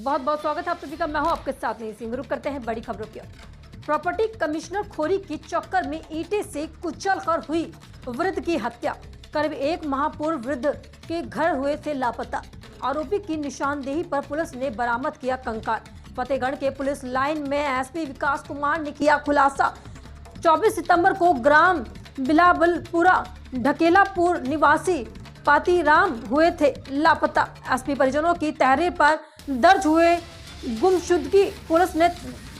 बहुत बहुत स्वागत है आप सभी का। मैं हूं आपके साथ नहीं सिंह। रुक करते हैं बड़ी खबरों की ओर। प्रॉपर्टी कमिश्नर खोरी की चक्कर में ईंटें से कुचल कर हुई वृद्ध की हत्या। करीब 1 माह पूर्व वृद्ध के घर हुए थे लापता। आरोपी की निशानदेही पर पुलिस ने बरामद किया कंकाल। फतेहगढ़ के पुलिस लाइन में एसपी विकास कुमार ने किया खुलासा। 24 सितंबर को ग्राम बिलावलपुरा ढकेलापुर निवासी पातीराम हुए थे लापता। एसपी परिजनों की तहरीर पर दर्ज हुए गुमशुदगी पुलिस ने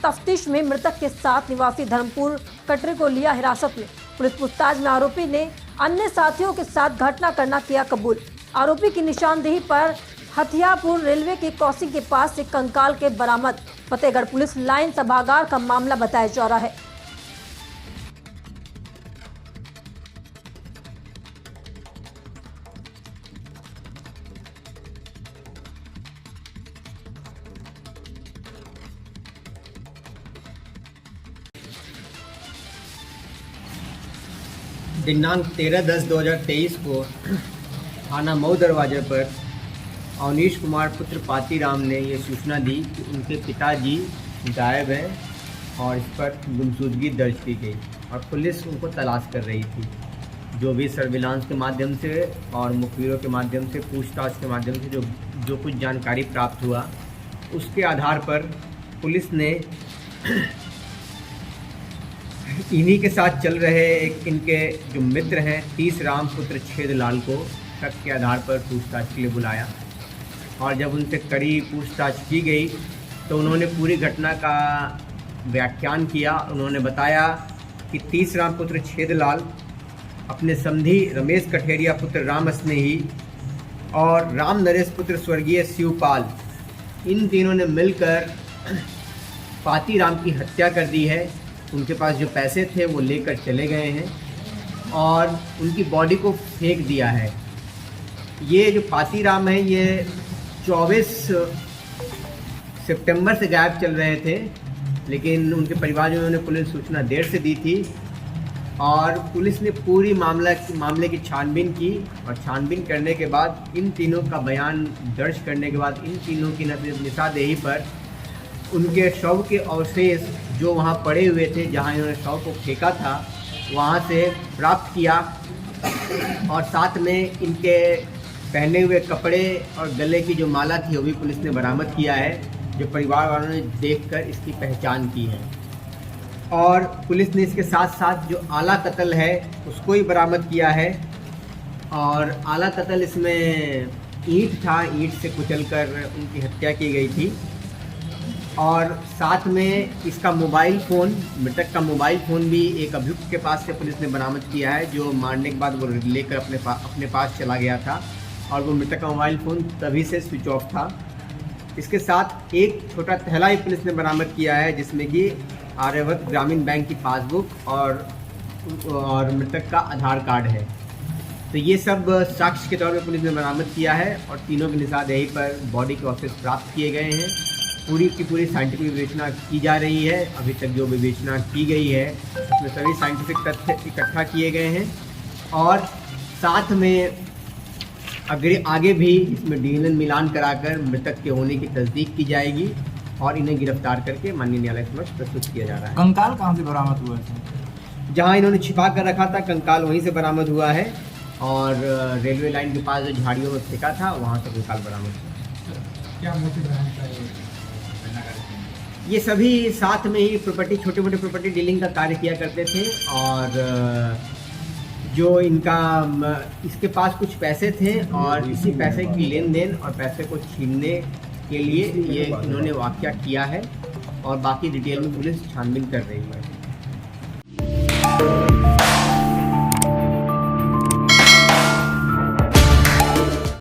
तफ्तीश में मृतक के साथ निवासी धर्मपुर कटरे को लिया हिरासत में। पुलिस पूछताछ में आरोपी ने अन्य साथियों के साथ घटना करना किया कबूल। आरोपी की निशानदेही पर हथियापुर रेलवे के क्रॉसिंग के पास से कंकाल के बरामद। फतेहगढ़ पुलिस लाइन सभागार का मामला बताया जा रहा है। दिनांक 13/10/2023 को थाना मऊ दरवाजे पर अवनीश कुमार पुत्र पातीराम ने ये सूचना दी कि उनके पिताजी गायब हैं और इस पर गुमशुदगी दर्ज की गई और पुलिस उनको तलाश कर रही थी। जो भी सर्विलांस के माध्यम से और मुखबिरों के माध्यम से पूछताछ के माध्यम से जो कुछ जानकारी प्राप्त हुआ, उसके आधार पर पुलिस ने इन्हीं के साथ चल रहे एक इनके जो मित्र हैं तीसराम पुत्र छेदलाल को शक के आधार पर पूछताछ के लिए बुलाया और जब उनसे कड़ी पूछताछ की गई तो उन्होंने पूरी घटना का व्याख्यान किया। उन्होंने बताया कि तीसराम पुत्र छेदलाल अपने समधी रमेश कठेरिया पुत्र राम स्नेही और राम नरेश पुत्र स्वर्गीय शिवपाल, इन तीनों ने मिलकर पातीराम की हत्या कर दी है। उनके पास जो पैसे थे वो लेकर चले गए हैं और उनकी बॉडी को फेंक दिया है। ये जो पातीराम है ये 24 सितंबर से गायब चल रहे थे, लेकिन उनके परिवार ने पुलिस सूचना देर से दी थी और पुलिस ने पूरी मामले की छानबीन की और छानबीन करने के बाद इन तीनों का बयान दर्ज करने के बाद इन तीनों की निशानदेही पर उनके शव के अवशेष जो वहाँ पड़े हुए थे, जहाँ इन्होंने शव को फेंका था, वहाँ से प्राप्त किया और साथ में इनके पहने हुए कपड़े और गले की जो माला थी वो भी पुलिस ने बरामद किया है, जो परिवार वालों ने देखकर इसकी पहचान की है। और पुलिस ने इसके साथ साथ जो आला कत्ल है उसको ही बरामद किया है और आला कत्ल इसमें ईंट था, ईंट से कुचलकर उनकी हत्या की गई थी और साथ में इसका मोबाइल फ़ोन, मृतक का मोबाइल फ़ोन भी एक अभियुक्त के पास से पुलिस ने बरामद किया है, जो मारने के बाद वो लेकर अपने पास चला गया था और वो मृतक का मोबाइल फ़ोन तभी से स्विच ऑफ था। इसके साथ एक छोटा थैला ही पुलिस ने बरामद किया है जिसमें कि आर्यावर्त ग्रामीण बैंक की पासबुक और मृतक का आधार कार्ड है। तो ये सब साक्ष्य के तौर पर पुलिस ने बरामद किया है और तीनों की निशानदेही पर बॉडी के अवशेष प्राप्त किए गए हैं। पूरी की पूरी साइंटिफिक विवेचना की जा रही है। अभी तक जो विवेचना की गई है उसमें सभी साइंटिफिक तथ्य इकट्ठा किए गए हैं और साथ में आगे भी इसमें डीएनए मिलान कराकर मृतक के होने की तस्दीक की जाएगी और इन्हें गिरफ्तार करके माननीय न्यायालय समक्ष प्रस्तुत किया जा रहा है। कंकाल कहाँ से बरामद हुआ है? जहाँ इन्होंने छिपा कर रखा था कंकाल वहीं से बरामद हुआ है और रेलवे लाइन के पास जो झाड़ियों में फेंका था वहाँ से कंकाल बरामद हुआ। क्या मोटिव है? ये सभी साथ में ही छोटे मोटे प्रॉपर्टी डीलिंग का कार्य किया करते थे और जो इसके पास कुछ पैसे थे और इसी पैसे की लेन देन और पैसे को छीनने के लिए ये इन्होंने वाकया किया है और बाकी डिटेल में पुलिस छानबीन कर रही है।